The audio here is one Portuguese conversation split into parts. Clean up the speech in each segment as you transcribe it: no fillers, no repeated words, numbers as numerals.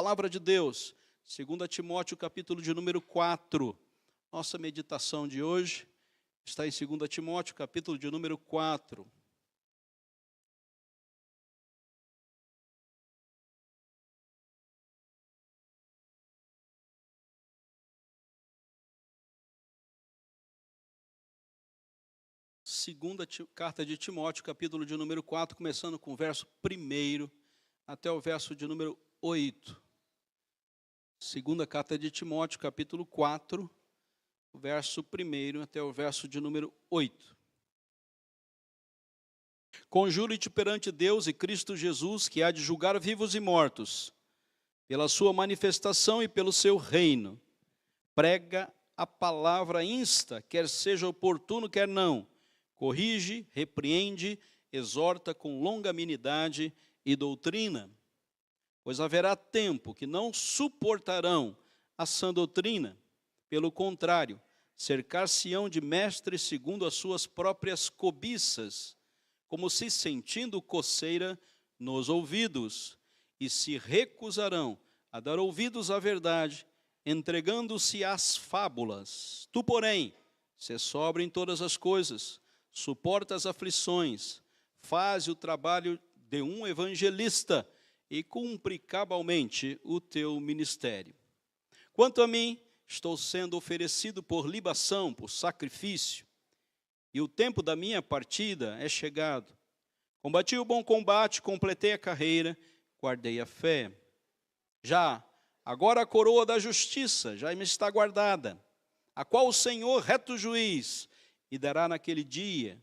palavra de Deus, 2 Timóteo, capítulo de número 4. Nossa meditação de hoje está em 2 Timóteo, capítulo de número 4. Segunda carta de Timóteo, capítulo de número 4, começando com o verso 1 até o verso de número 8. Segunda carta de Timóteo, capítulo 4, o verso 1 até o verso de número 8. Conjuro-te perante Deus e Cristo Jesus, que há de julgar vivos e mortos, pela sua manifestação e pelo seu reino. Prega a palavra, insta, quer seja oportuno, quer não. Corrige, repreende, exorta com longanimidade e doutrina. Pois haverá tempo que não suportarão a sã doutrina. Pelo contrário, cercar-se-ão de mestres segundo as suas próprias cobiças, como se sentindo coceira nos ouvidos, e se recusarão a dar ouvidos à verdade, entregando-se às fábulas. Tu, porém, sê sóbrio em todas as coisas, suporta as aflições, faz o trabalho de um evangelista e cumpre cabalmente o teu ministério. Quanto a mim, estou sendo oferecido por libação, por sacrifício, e o tempo da minha partida é chegado. Combati o bom combate, completei a carreira, guardei a fé. Agora a coroa da justiça já me está guardada, a qual o Senhor, reto juiz, me dará naquele dia,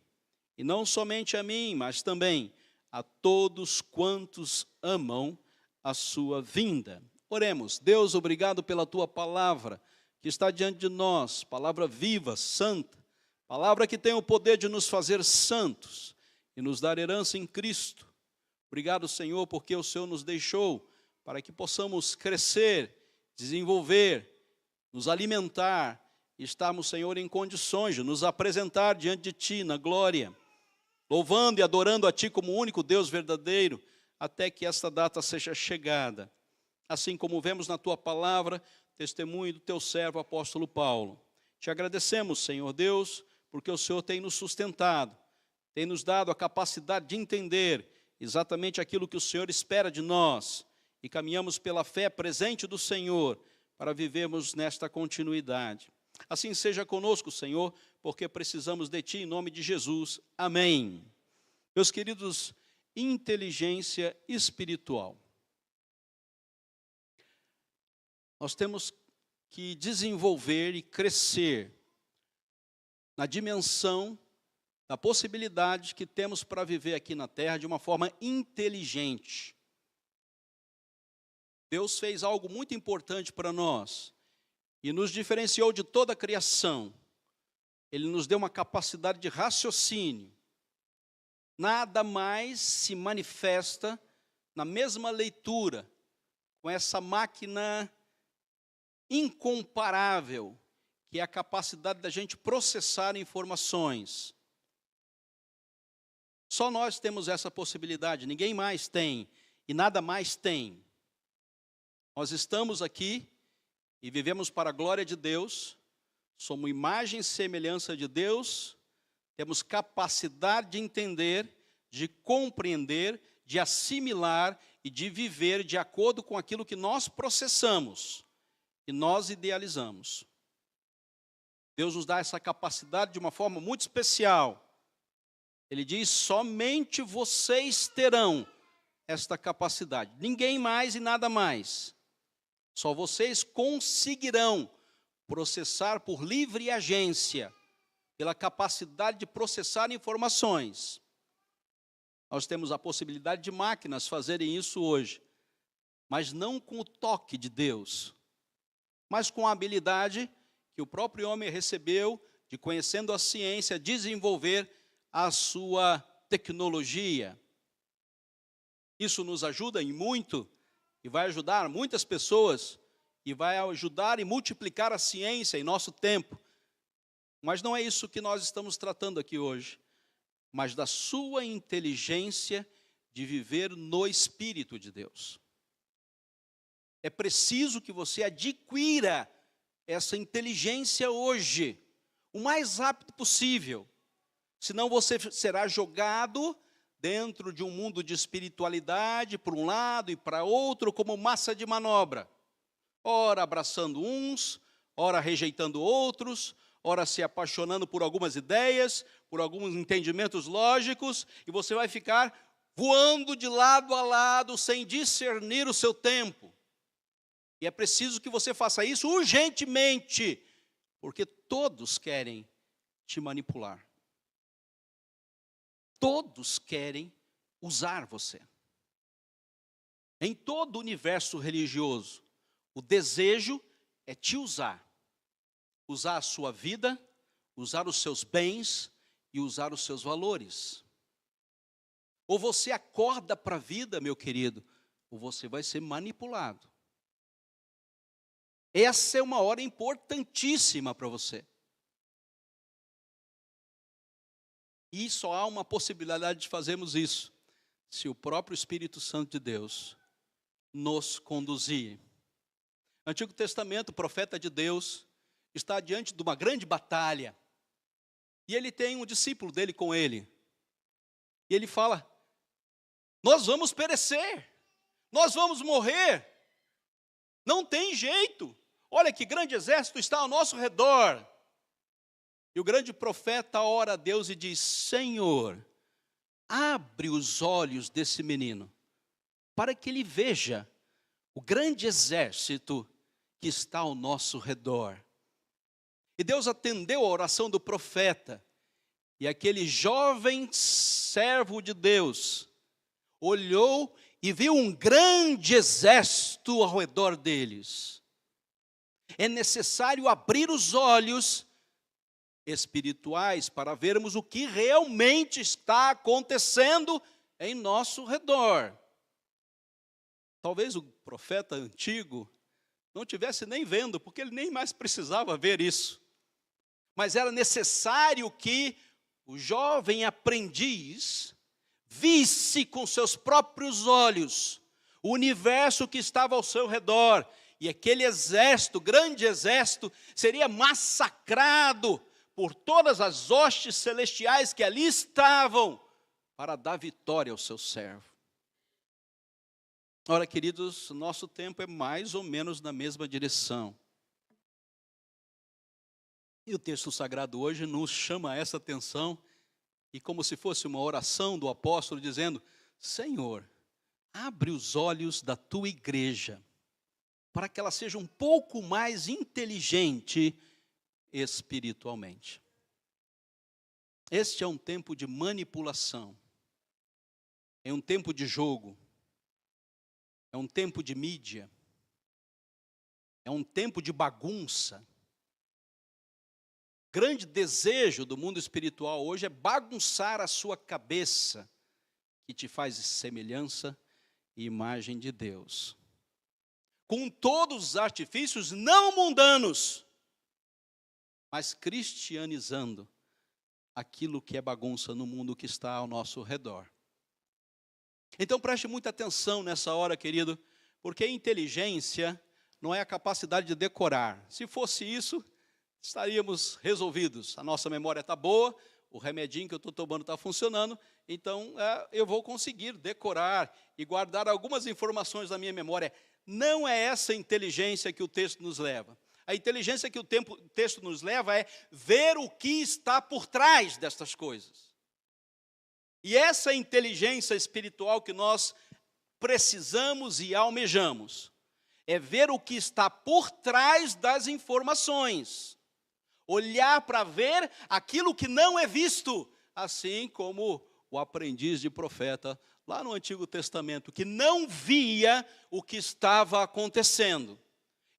e não somente a mim, mas também a todos quantos amam a sua vinda. Oremos. Deus, obrigado pela tua palavra que está diante de nós, palavra viva, santa, palavra que tem o poder de nos fazer santos e nos dar herança em Cristo. Obrigado, Senhor, porque o Senhor nos deixou para que possamos crescer, desenvolver, nos alimentar e estarmos, Senhor, em condições de nos apresentar diante de Ti na glória, louvando e adorando a Ti como o único Deus verdadeiro, até que esta data seja chegada. Assim como vemos na Tua palavra, testemunho do Teu servo apóstolo Paulo. Te agradecemos, Senhor Deus, porque o Senhor tem nos sustentado, tem nos dado a capacidade de entender exatamente aquilo que o Senhor espera de nós, e caminhamos pela fé presente do Senhor, para vivermos nesta continuidade. Assim seja conosco, Senhor, porque precisamos de Ti, em nome de Jesus. Amém. Meus queridos, inteligência espiritual. Nós temos que desenvolver e crescer na dimensão da possibilidade que temos para viver aqui na Terra de uma forma inteligente. Deus fez algo muito importante para nós e nos diferenciou de toda a criação. Ele nos deu uma capacidade de raciocínio. Nada mais se manifesta na mesma leitura, com essa máquina incomparável, que é a capacidade da gente processar informações. Só nós temos essa possibilidade, ninguém mais tem, e nada mais tem. Nós estamos aqui e vivemos para a glória de Deus, somos imagem e semelhança de Deus, temos capacidade de entender, de compreender, de assimilar e de viver de acordo com aquilo que nós processamos e nós idealizamos. Deus nos dá essa capacidade de uma forma muito especial. Ele diz, somente vocês terão esta capacidade, ninguém mais e nada mais. Só vocês conseguirão processar por livre agência, pela capacidade de processar informações. Nós temos a possibilidade de máquinas fazerem isso hoje, mas não com o toque de Deus, mas com a habilidade que o próprio homem recebeu de, conhecendo a ciência, desenvolver a sua tecnologia. Isso nos ajuda em muito, e vai ajudar muitas pessoas, e vai ajudar e multiplicar a ciência em nosso tempo. Mas não é isso que nós estamos tratando aqui hoje, mas da sua inteligência de viver no Espírito de Deus. É preciso que você adquira essa inteligência hoje, o mais rápido possível. Senão você será jogado dentro de um mundo de espiritualidade, para um lado e para outro, como massa de manobra. Ora abraçando uns, ora rejeitando outros, ora se apaixonando por algumas ideias, por alguns entendimentos lógicos, e você vai ficar voando de lado a lado, sem discernir o seu tempo. E é preciso que você faça isso urgentemente, porque todos querem te manipular. Todos querem usar você. Em todo o universo religioso, o desejo é te usar. Usar a sua vida, usar os seus bens e usar os seus valores. Ou você acorda para a vida, meu querido, ou você vai ser manipulado. Essa é uma hora importantíssima para você. E só há uma possibilidade de fazermos isso, se o próprio Espírito Santo de Deus nos conduzir. Antigo Testamento, o profeta de Deus está diante de uma grande batalha. E ele tem um discípulo dele com ele. E ele fala: nós vamos perecer, nós vamos morrer, não tem jeito. Olha que grande exército está ao nosso redor. E o grande profeta ora a Deus e diz: Senhor, abre os olhos desse menino, para que ele veja o grande exército que está ao nosso redor. E Deus atendeu a oração do profeta, e aquele jovem servo de Deus olhou e viu um grande exército ao redor deles. É necessário abrir os olhos espirituais para vermos o que realmente está acontecendo em nosso redor. Talvez o profeta antigo não tivesse nem vendo, porque ele nem mais precisava ver isso. Mas era necessário que o jovem aprendiz visse com seus próprios olhos o universo que estava ao seu redor. E aquele exército, grande exército, seria massacrado por todas as hostes celestiais que ali estavam, para dar vitória ao seu servo. Ora, queridos, nosso tempo é mais ou menos na mesma direção. E o texto sagrado hoje nos chama a essa atenção, e como se fosse uma oração do apóstolo dizendo: Senhor, abre os olhos da tua igreja, para que ela seja um pouco mais inteligente espiritualmente. Este é um tempo de manipulação, é um tempo de jogo, é um tempo de mídia, é um tempo de bagunça. Grande desejo do mundo espiritual hoje é bagunçar a sua cabeça, que te faz semelhança e imagem de Deus, com todos os artifícios não mundanos, mas cristianizando aquilo que é bagunça no mundo que está ao nosso redor. Então preste muita atenção nessa hora, querido, porque inteligência não é a capacidade de decorar. Se fosse isso, estaríamos resolvidos. A nossa memória está boa, o remedinho que eu estou tomando está funcionando, então eu vou conseguir decorar e guardar algumas informações na minha memória. Não é essa inteligência que o texto nos leva. A inteligência que o texto nos leva é ver o que está por trás destas coisas. E essa inteligência espiritual que nós precisamos e almejamos é ver o que está por trás das informações. Olhar para ver aquilo que não é visto, assim como o aprendiz de profeta lá no Antigo Testamento, que não via o que estava acontecendo.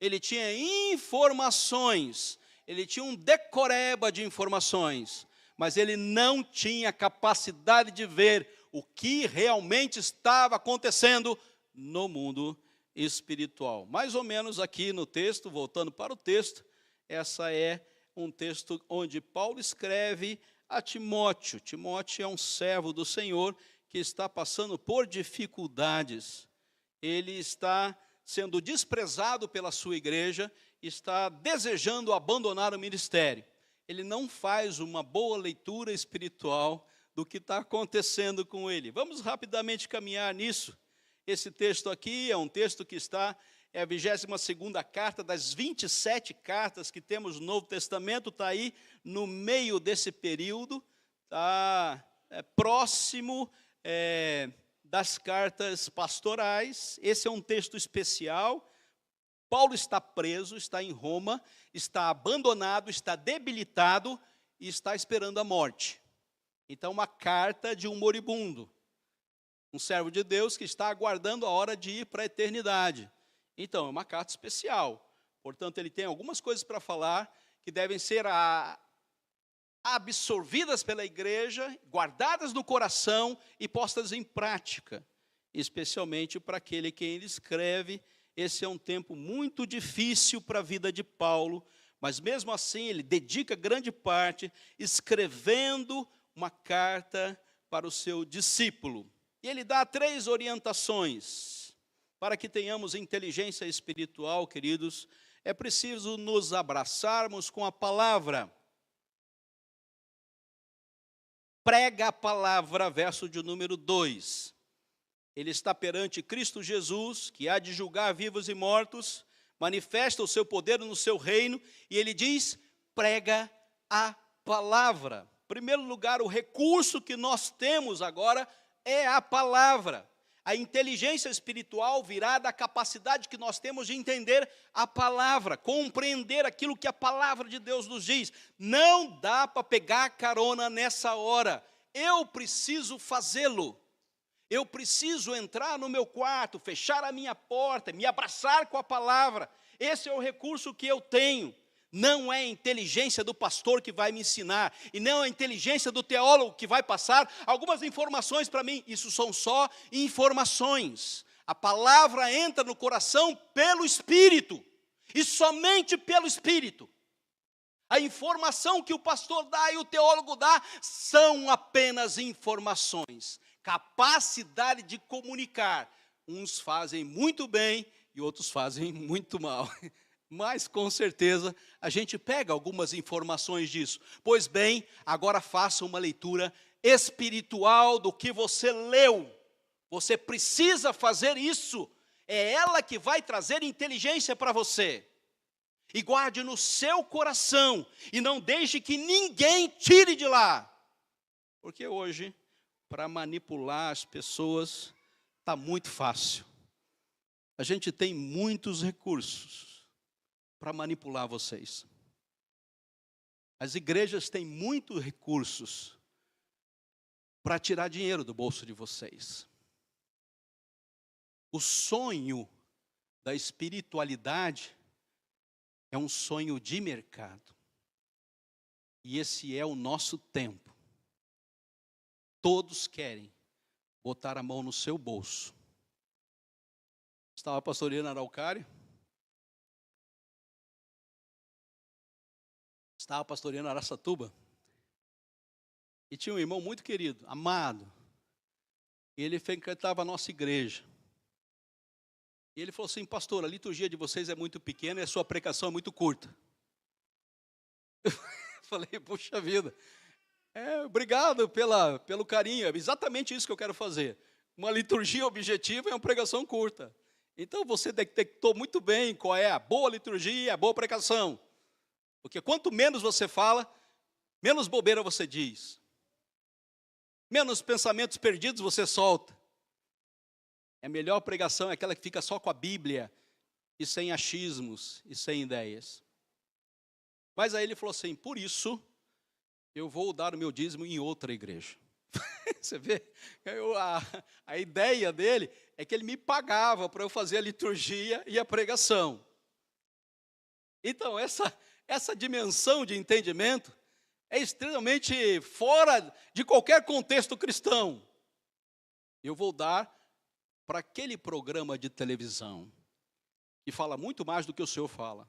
Ele tinha informações, ele tinha um decoreba de informações, mas ele não tinha capacidade de ver o que realmente estava acontecendo no mundo espiritual. Mais ou menos aqui no texto, voltando para o texto, essa é um texto onde Paulo escreve a Timóteo. Timóteo é um servo do Senhor que está passando por dificuldades. Ele está sendo desprezado pela sua igreja, está desejando abandonar o ministério. Ele não faz uma boa leitura espiritual do que está acontecendo com ele. Vamos rapidamente caminhar nisso. Esse texto aqui é um texto que está, é a 22ª carta das 27 cartas que temos no Novo Testamento, está aí no meio desse período, está próximo das cartas pastorais. Esse é um texto especial. Paulo está preso, está em Roma, está abandonado, está debilitado e está esperando a morte. Então, uma carta de um moribundo, um servo de Deus que está aguardando a hora de ir para a eternidade. Então, é uma carta especial. Portanto, ele tem algumas coisas para falar que devem ser absorvidas pela igreja, guardadas no coração e postas em prática, especialmente para aquele quem ele escreve. Esse é um tempo muito difícil para a vida de Paulo, mas mesmo assim ele dedica grande parte escrevendo uma carta para o seu discípulo. E ele dá 3 orientações para que tenhamos inteligência espiritual, queridos. É preciso nos abraçarmos com a palavra. Prega a palavra, verso de número 2. Ele está perante Cristo Jesus, que há de julgar vivos e mortos, manifesta o seu poder no seu reino, e ele diz, prega a palavra. Em primeiro lugar, o recurso que nós temos agora é a palavra. A inteligência espiritual virá da capacidade que nós temos de entender a palavra, compreender aquilo que a palavra de Deus nos diz. Não dá para pegar carona nessa hora. Eu preciso fazê-lo. Eu preciso entrar no meu quarto, fechar a minha porta, me abraçar com a palavra. Esse é o recurso que eu tenho. Não é a inteligência do pastor que vai me ensinar, e não é a inteligência do teólogo que vai passar algumas informações para mim. Isso são só informações. A palavra entra no coração pelo Espírito, e somente pelo Espírito. A informação que o pastor dá e o teólogo dá são apenas informações. Capacidade de comunicar. Uns fazem muito bem e outros fazem muito mal. Mas, com certeza, a gente pega algumas informações disso. Pois bem, agora faça uma leitura espiritual do que você leu. Você precisa fazer isso. É ela que vai trazer inteligência para você. E guarde no seu coração. E não deixe que ninguém tire de lá. Porque hoje, para manipular as pessoas, está muito fácil. A gente tem muitos recursos para manipular vocês. As igrejas têm muitos recursos para tirar dinheiro do bolso de vocês. O sonho da espiritualidade é um sonho de mercado. E esse é o nosso tempo. Todos querem botar a mão no seu bolso. Estava pastoreando Araucária. Estava pastoreando Araçatuba. E tinha um irmão muito querido, amado. E ele frequentava a nossa igreja. E ele falou assim, pastor, a liturgia de vocês é muito pequena e a sua pregação é muito curta. Eu falei, puxa vida. Obrigado pelo carinho, é exatamente isso que eu quero fazer. Uma liturgia objetiva é uma pregação curta. Então você detectou muito bem qual é a boa liturgia e a boa pregação. Porque quanto menos você fala, menos bobeira você diz. Menos pensamentos perdidos você solta. A melhor pregação é aquela que fica só com a Bíblia, e sem achismos, e sem ideias. Mas aí ele falou assim, por isso eu vou dar o meu dízimo em outra igreja. Você vê? A ideia dele é que ele me pagava para eu fazer a liturgia e a pregação. Então, essa dimensão de entendimento é extremamente fora de qualquer contexto cristão. Eu vou dar para aquele programa de televisão, que fala muito mais do que o senhor fala.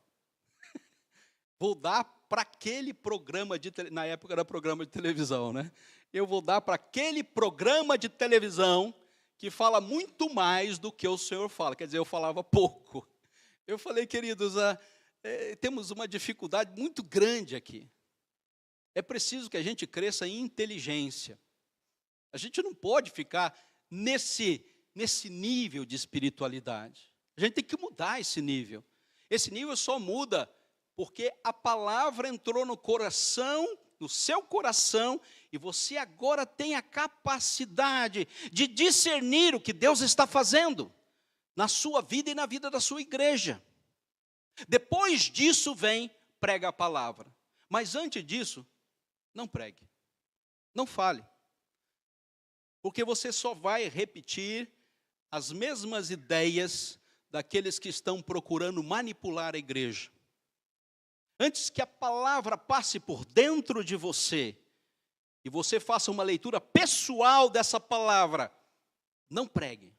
Vou dar para aquele programa na época era programa de televisão, né? Eu vou dar para aquele programa de televisão que fala muito mais do que o Senhor fala. Quer dizer, eu falava pouco. Eu falei, queridos, temos uma dificuldade muito grande aqui. É preciso que a gente cresça em inteligência. A gente não pode ficar nesse nível de espiritualidade. A gente tem que mudar esse nível. Esse nível só muda porque a palavra entrou no coração, no seu coração, e você agora tem a capacidade de discernir o que Deus está fazendo na sua vida e na vida da sua igreja. Depois disso vem, prega a palavra. Mas antes disso, não pregue, não fale. Porque você só vai repetir as mesmas ideias daqueles que estão procurando manipular a igreja. Antes que a palavra passe por dentro de você, e você faça uma leitura pessoal dessa palavra, não pregue,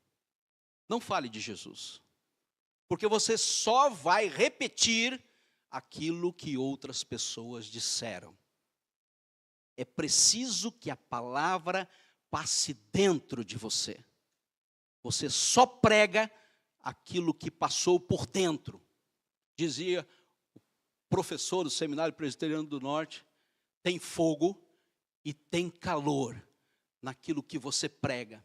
não fale de Jesus. Porque você só vai repetir aquilo que outras pessoas disseram. É preciso que a palavra passe dentro de você. Você só prega aquilo que passou por dentro. Dizia o professor do Seminário Presbiteriano do Norte, tem fogo e tem calor naquilo que você prega.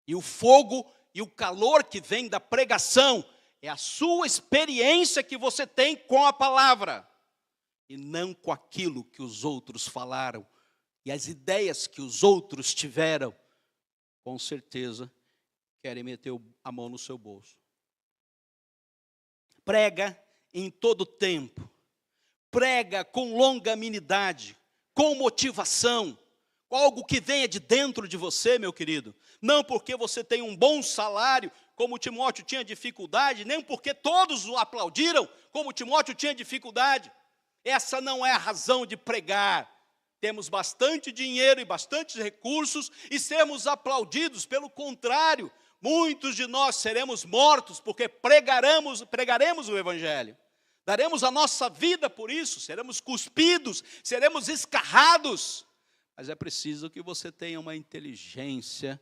E o fogo e o calor que vem da pregação é a sua experiência que você tem com a palavra. E não com aquilo que os outros falaram. E as ideias que os outros tiveram, com certeza, querem meter a mão no seu bolso. Prega em todo tempo. Prega com longanimidade, com motivação, com algo que venha de dentro de você, meu querido. Não porque você tem um bom salário, como Timóteo tinha dificuldade, nem porque todos o aplaudiram, como Timóteo tinha dificuldade. Essa não é a razão de pregar. Temos bastante dinheiro e bastantes recursos e sermos aplaudidos. Pelo contrário, muitos de nós seremos mortos porque pregaremos o Evangelho. Daremos a nossa vida por isso, seremos cuspidos, seremos escarrados. Mas é preciso que você tenha uma inteligência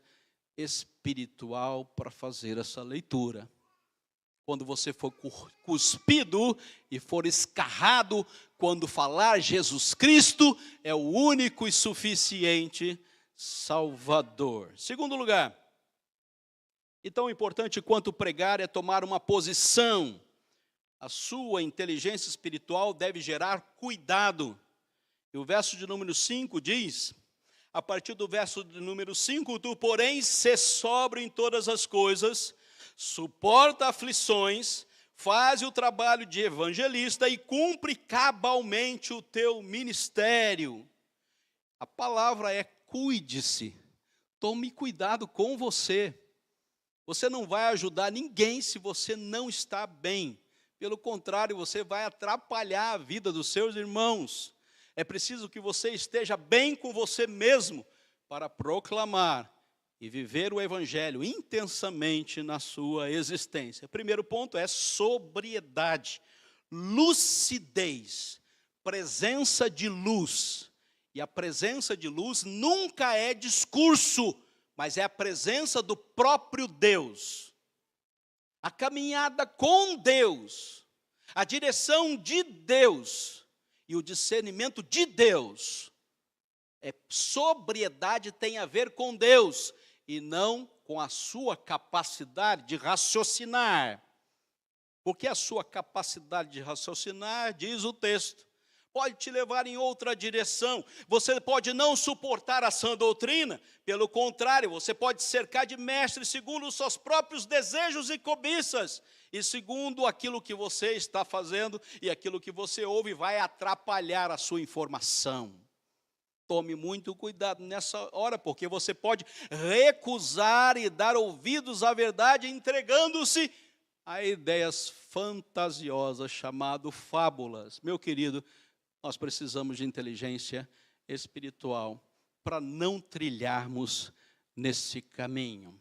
espiritual para fazer essa leitura. Quando você for cuspido e for escarrado, quando falar Jesus Cristo é o único e suficiente Salvador. Segundo lugar, e tão importante quanto pregar é tomar uma posição. A sua inteligência espiritual deve gerar cuidado. E o verso de número 5 diz, a partir do verso de número 5, tu, porém, sê sóbrio em todas as coisas, suporta aflições, faz o trabalho de evangelista e cumpre cabalmente o teu ministério. A palavra é cuide-se, tome cuidado com você. Você não vai ajudar ninguém se você não está bem. Pelo contrário, você vai atrapalhar a vida dos seus irmãos. É preciso que você esteja bem com você mesmo para proclamar e viver o Evangelho intensamente na sua existência. O primeiro ponto é sobriedade, lucidez, presença de luz. E a presença de luz nunca é discurso, mas é a presença do próprio Deus. A caminhada com Deus, a direção de Deus e o discernimento de Deus. Sobriedade tem a ver com Deus e não com a sua capacidade de raciocinar. Porque a sua capacidade de raciocinar, diz o texto, pode te levar em outra direção. Você pode não suportar a sã doutrina, pelo contrário, você pode cercar de mestres segundo os seus próprios desejos e cobiças, e segundo aquilo que você está fazendo e aquilo que você ouve vai atrapalhar a sua informação. Tome muito cuidado nessa hora, porque você pode recusar e dar ouvidos à verdade, entregando-se a ideias fantasiosas, chamado fábulas. Meu querido, nós precisamos de inteligência espiritual para não trilharmos nesse caminho.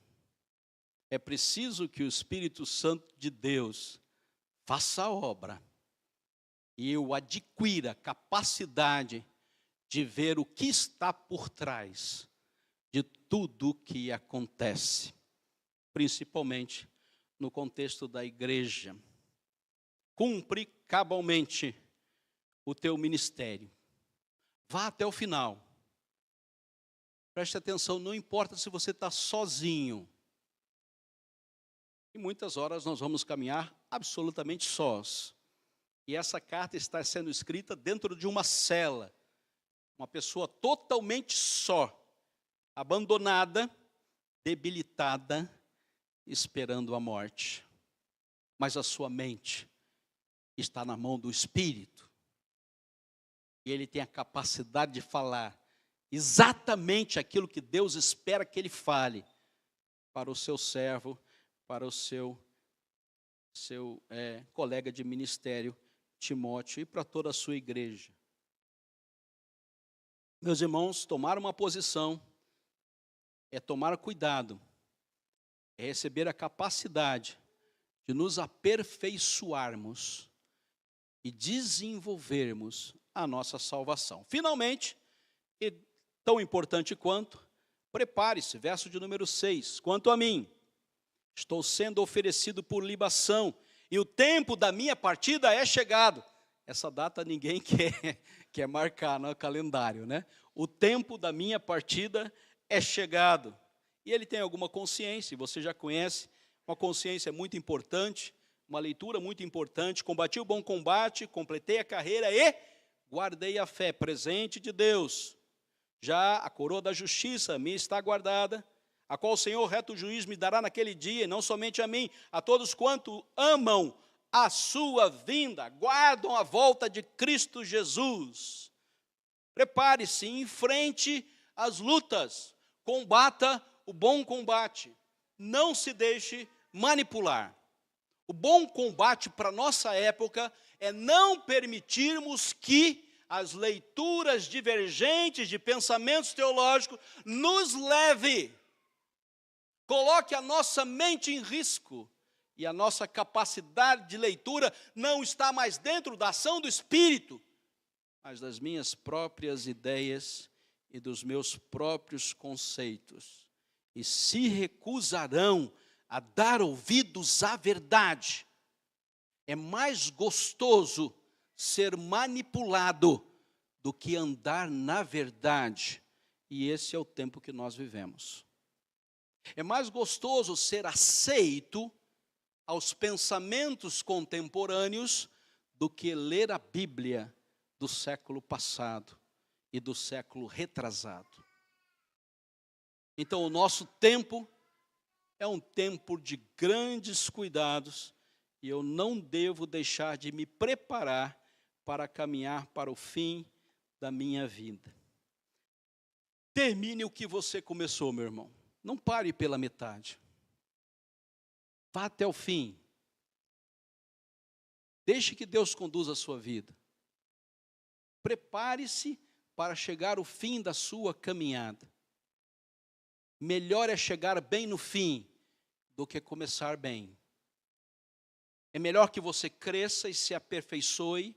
É preciso que o Espírito Santo de Deus faça a obra e eu adquira capacidade de ver o que está por trás de tudo o que acontece. principalmente no contexto da igreja. Cumpre cabalmente o teu ministério. Vá até o final. Preste atenção, não importa se você está sozinho. E muitas horas nós vamos caminhar absolutamente sós. E essa carta está sendo escrita dentro de uma cela. Uma pessoa totalmente só, abandonada, debilitada, esperando a morte. Mas a sua mente está na mão do Espírito. E ele tem a capacidade de falar exatamente aquilo que Deus espera que ele fale para o seu servo, para o seu colega de ministério, Timóteo, e para toda a sua igreja. Meus irmãos, tomar uma posição é tomar cuidado, é receber a capacidade de nos aperfeiçoarmos e desenvolvermos a nossa salvação. Finalmente, e tão importante quanto, prepare-se, verso de número 6, quanto a mim, estou sendo oferecido por libação, e o tempo da minha partida é chegado. Essa data ninguém quer marcar no calendário, né? O tempo da minha partida é chegado. E ele tem alguma consciência, você já conhece, uma consciência muito importante, uma leitura muito importante. Combati o bom combate, completei a carreira e guardei a fé, presente de Deus. Já a coroa da justiça me está guardada, a qual o Senhor, reto juiz, me dará naquele dia, e não somente a mim, a todos quanto amam a sua vinda, guardam a volta de Cristo Jesus. Prepare-se, enfrente as lutas, combata o bom combate, não se deixe manipular. O bom combate para a nossa época é não permitirmos que as leituras divergentes de pensamentos teológicos nos leve, coloque a nossa mente em risco, e a nossa capacidade de leitura não está mais dentro da ação do Espírito, mas das minhas próprias ideias e dos meus próprios conceitos. E se recusarão a dar ouvidos à verdade. É mais gostoso ser manipulado do que andar na verdade. E esse é o tempo que nós vivemos. É mais gostoso ser aceito aos pensamentos contemporâneos do que ler a Bíblia do século passado e do século retrasado. Então, o nosso tempo é um tempo de grandes cuidados e eu não devo deixar de me preparar para caminhar para o fim da minha vida. Termine o que você começou, meu irmão. Não pare pela metade. Vá até o fim. Deixe que Deus conduza a sua vida. Prepare-se para chegar ao fim da sua caminhada. Melhor é chegar bem no fim do que começar bem. É melhor que você cresça e se aperfeiçoe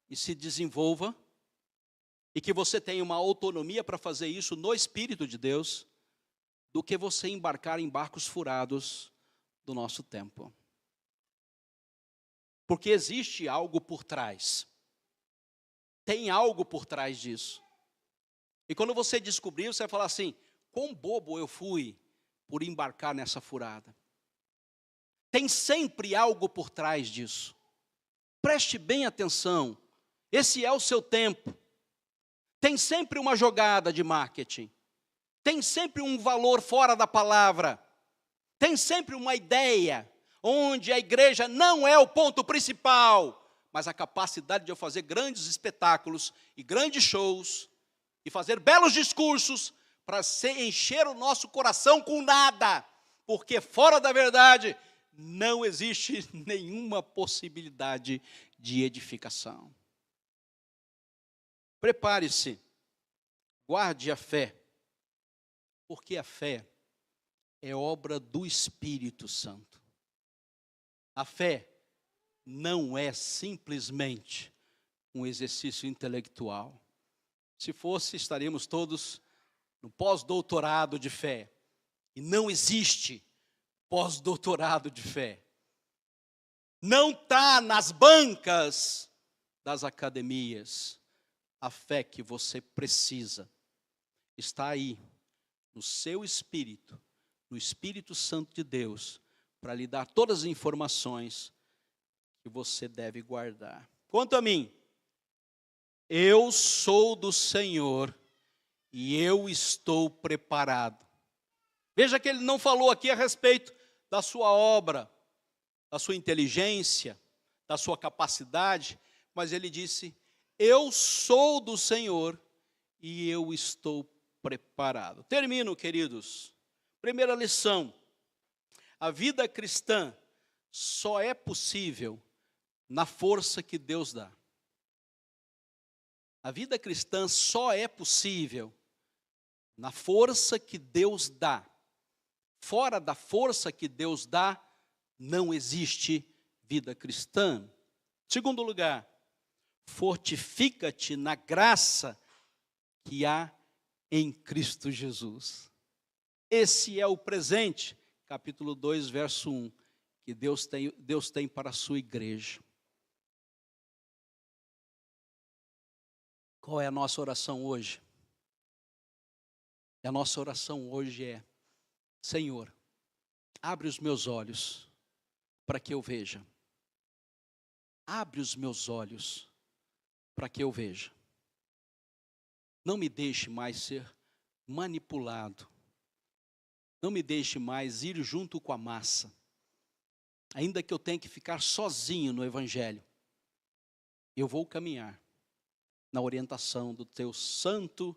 e se desenvolva, e que você tenha uma autonomia para fazer isso no Espírito de Deus, do que você embarcar em barcos furados do nosso tempo. Porque existe algo por trás. Tem algo por trás disso. E quando você descobrir, você vai falar assim: quão bobo eu fui por embarcar nessa furada. Tem sempre algo por trás disso. Preste bem atenção. Esse é o seu tempo. Tem sempre uma jogada de marketing. Tem sempre um valor fora da palavra. Tem sempre uma ideia onde a igreja não é o ponto principal, mas a capacidade de eu fazer grandes espetáculos e grandes shows e fazer belos discursos para encher o nosso coração com nada, porque fora da verdade não existe nenhuma possibilidade de edificação. Prepare-se, guarde a fé, porque a fé é obra do Espírito Santo. A fé não é simplesmente um exercício intelectual. Se fosse, estaríamos todos no pós-doutorado de fé. E não existe pós-doutorado de fé. Não está nas bancas das academias. A fé que você precisa está aí, no seu espírito, no Espírito Santo de Deus, para lhe dar todas as informações que você deve guardar. Quanto a mim, eu sou do Senhor e eu estou preparado. Veja que ele não falou aqui a respeito da sua obra, da sua inteligência, da sua capacidade, mas ele disse, eu sou do Senhor e eu estou preparado. Termino, queridos. Primeira lição, a vida cristã só é possível na força que Deus dá. A vida cristã só é possível na força que Deus dá. Fora da força que Deus dá, não existe vida cristã. Segundo lugar, fortifica-te na graça que há em Cristo Jesus. Esse é o presente, capítulo 2, verso 1, que Deus tem para a sua igreja. Qual é a nossa oração hoje? A nossa oração hoje é, Senhor, abre os meus olhos para que eu veja. Abre os meus olhos para que eu veja. Não me deixe mais ser manipulado. Não me deixe mais ir junto com a massa. Ainda que eu tenha que ficar sozinho no Evangelho, eu vou caminhar na orientação do teu Santo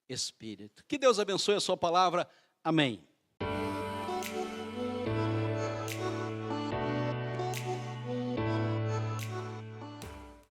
Espírito. Que Deus abençoe a sua palavra. Amém.